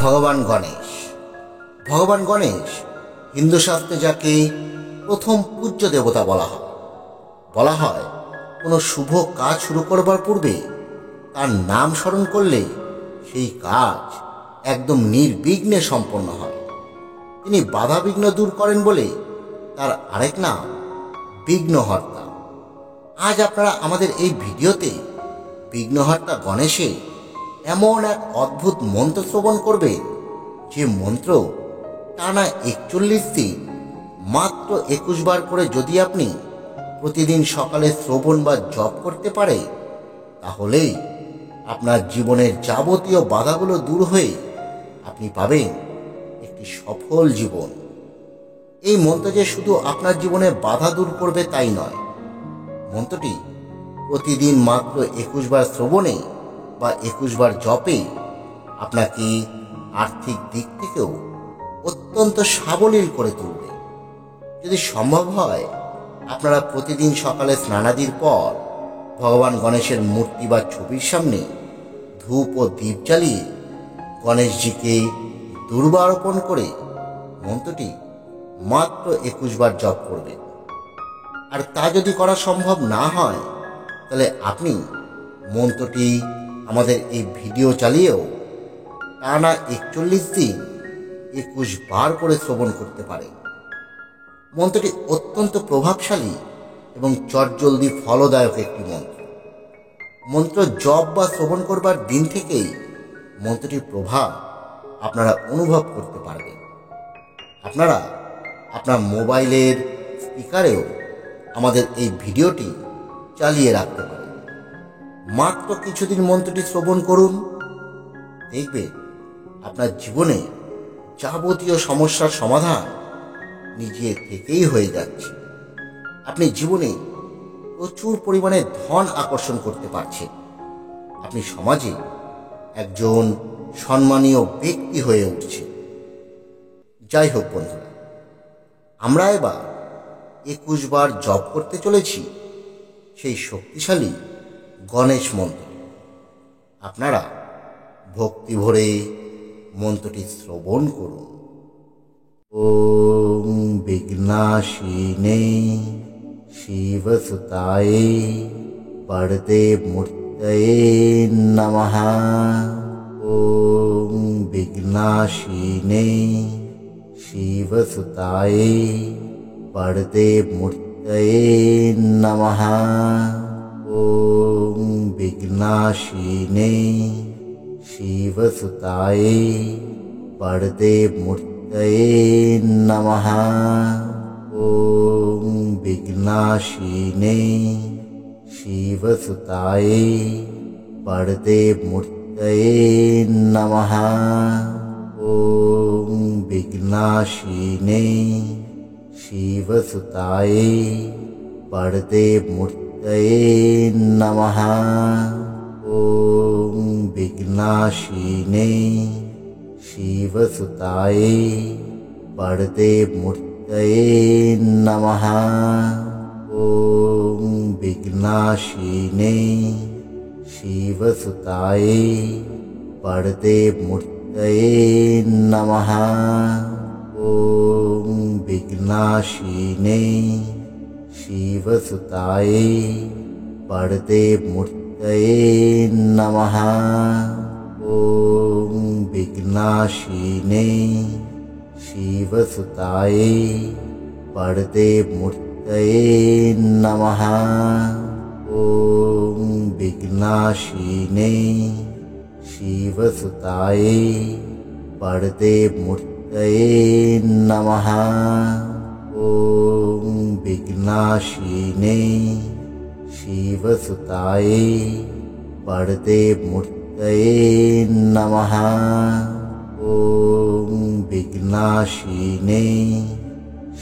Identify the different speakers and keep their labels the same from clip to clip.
Speaker 1: ভগবান গণেশ। ভগবান গণেশ হিন্দু শাস্ত্রে যাকে প্রথম পূজ্য দেবতা বলা হয় কোনো শুভ কাজ শুরু করবার পূর্বে তার নাম স্মরণ করলে সেই কাজ একদম নির্বিঘ্নে সম্পন্ন হয়। তিনি বাধা বিঘ্ন দূর করেন বলে তার আরেক নাম বিঘ্নহর্তা। আজ আপনারা আমাদের এই ভিডিওতে বিঘ্নহর্তা গণেশে এমন এক অদ্ভুত মন্ত্র শ্রবণ করবে, যে মন্ত্র টানা 41 দিন মাত্র 21 বার করে যদি আপনি প্রতিদিন সকালে শ্রবণ বা জপ করতে পারে, তাহলেই আপনার জীবনের যাবতীয় বাধাগুলো দূর হয়ে আপনি পাবেন একটি সফল জীবন। এই মন্ত্র যে শুধু আপনার জীবনে বাধা দূর করবে তাই নয়, মন্ত্রটি প্রতিদিন মাত্র 21 বার শ্রবণে বা 21 বার জপে আপনাকে আর্থিক দিক থেকেও অত্যন্ত সাবলীল করে তুলবে। যদি সম্ভব হয়, আপনারা প্রতিদিন সকালে স্নানাদির পর ভগবান গণেশের মূর্তি বা ছবির সামনে ধূপ ও দীপ জ্বালিয়ে গণেশজিকে দুর্বা অর্পণ করে মন্ত্রটি মাত্র 21 বার জপ করবেন। আর তা যদি করা সম্ভব না হয়, তাহলে আপনি মন্ত্রটি আমাদের এই ভিডিও চালিয়েও টানা 41 দিন 21 বার করে শ্রবণ করতে পারেন। মন্ত্রটি অত্যন্ত প্রভাবশালী এবং চটজলদি ফলদায়ক একটি মন্ত্র। মন্ত্র জপ বা শ্রবণ করবার দিন থেকেই মন্ত্রটির প্রভাব আপনারা অনুভব করতে পারবেন। আপনারা আপনার মোবাইলের স্পিকারেও আমাদের এই ভিডিওটি চালিয়ে রাখতে পারেন। মাত্র কিছুদিন মন্ত্রটি শ্রবণ করুন, দেখবেন আপনার জীবনে যাবতীয় সমস্যার সমাধান নিজে থেকেই হয়ে যাচ্ছে। আপনি জীবনে প্রচুর পরিমাণে ধন আকর্ষণ করতে পারছেন। আপনি সমাজে একজন সম্মানীয় ব্যক্তি হয়ে উঠছেন। যাই হোক বন্ধুরা, আমরা এবার 21 বার জপ করতে চলেছি সেই শক্তিশালী গণেশ মন্ত্র। আপনারা ভক্তি ভরে মন্ত্রটি শ্রবণ করুন। ওম বিঘ্নাশিনে শিবসুতায়ে বরদে মূর্তয়ে নমঃ। ওম বিঘ্নাশিনে শিবসুতায়ে বরদে মূর্তয়ে নমঃ। ওম বিঘ্নাশিনে শিবসুতায়ে বরদে মূর্তয়ে নমঃ। ওম বিঘ্নাশিনে শিবসুতায়ে বরদে মূর্তয়ে নমঃ। ওম বিঘ্নাশিনে শিবসুতায়ে বরদে মূর্তয়ে নমঃ। ওম বিঘ্নাশিনে শিবসুতায়ে বরদে মূর্তয়ে নমঃ। ওম বিঘ্নাশিনে শিবসুতায়ে বরদে মূর্তয়ে নমঃ। ওম বিঘ্নাশিনে শিবসুতায়ে বরদে মূর্তয়ে নমঃ। ওম বিঘ্নাশিনে শিবসুতায়ে বরদে মূর্তয়ে নমঃ। ওম বিঘ্নাশিনে শিবসুতায়ে বরদে মূর্তয়ে নমঃ। ওম বিঘ্নাশিনে শিবসুতায়ে বরদে মূর্তয়ে নমঃ। ওম বিঘ্নাশিনে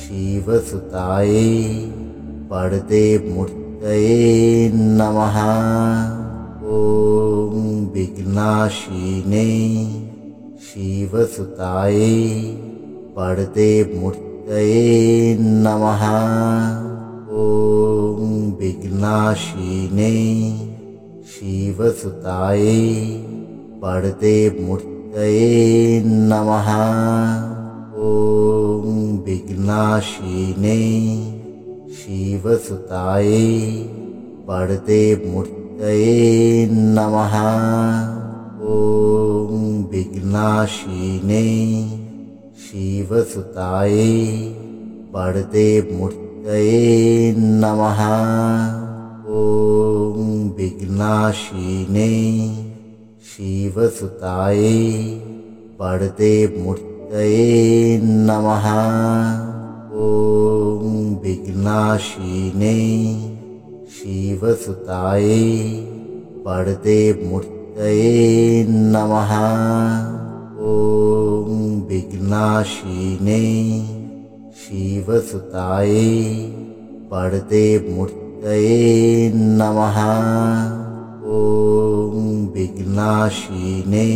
Speaker 1: শিবসুতায়ে বরদে মূর্তয়ে নমঃ। ওম বিঘ্নাশিনে শিবসুতায়ে বরদে মূর্তয়ে নমঃ। ওম বিঘ্নাশিনে শিবসুতায়ে বরদে মূর্তয়ে मूर्तये नमः। ॐ विघ्नाशिने शिवसुताय वरदे मूर्तये नमः। ॐ विघ्नाशिने शिवसुताय वरदे मूर्तये नमः। ॐ विघ्नाशिने शिवसुताय वरदे मूर्तये नमः। ॐ विघ्नाशिने शिवसुताय वरदे मूर्तये नमः। ॐ विघ्नाशिने शिवसुताय वरदे मूर्तये नमः। ॐ विघ्नाशिने शिवसुताय वरदे मूर्तये नमः। ॐ विघ्नाशिने शिवसुताय वरदे मूर्तये नमः। ॐ विघ्नाशिने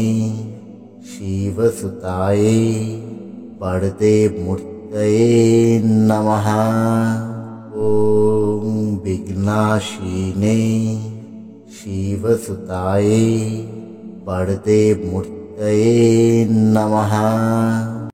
Speaker 1: शिवसुताय वरदे मूर्तये नमः। ॐ विघ्नाशिने शिवसुताय वरदे मूर्तये नमः। ॐ विघ्नाशिने शिवसुताय वरदे मूर्तये नमः। ॐ विघ्नाशिने शिवसुताय वरदे मूर्तये नमः।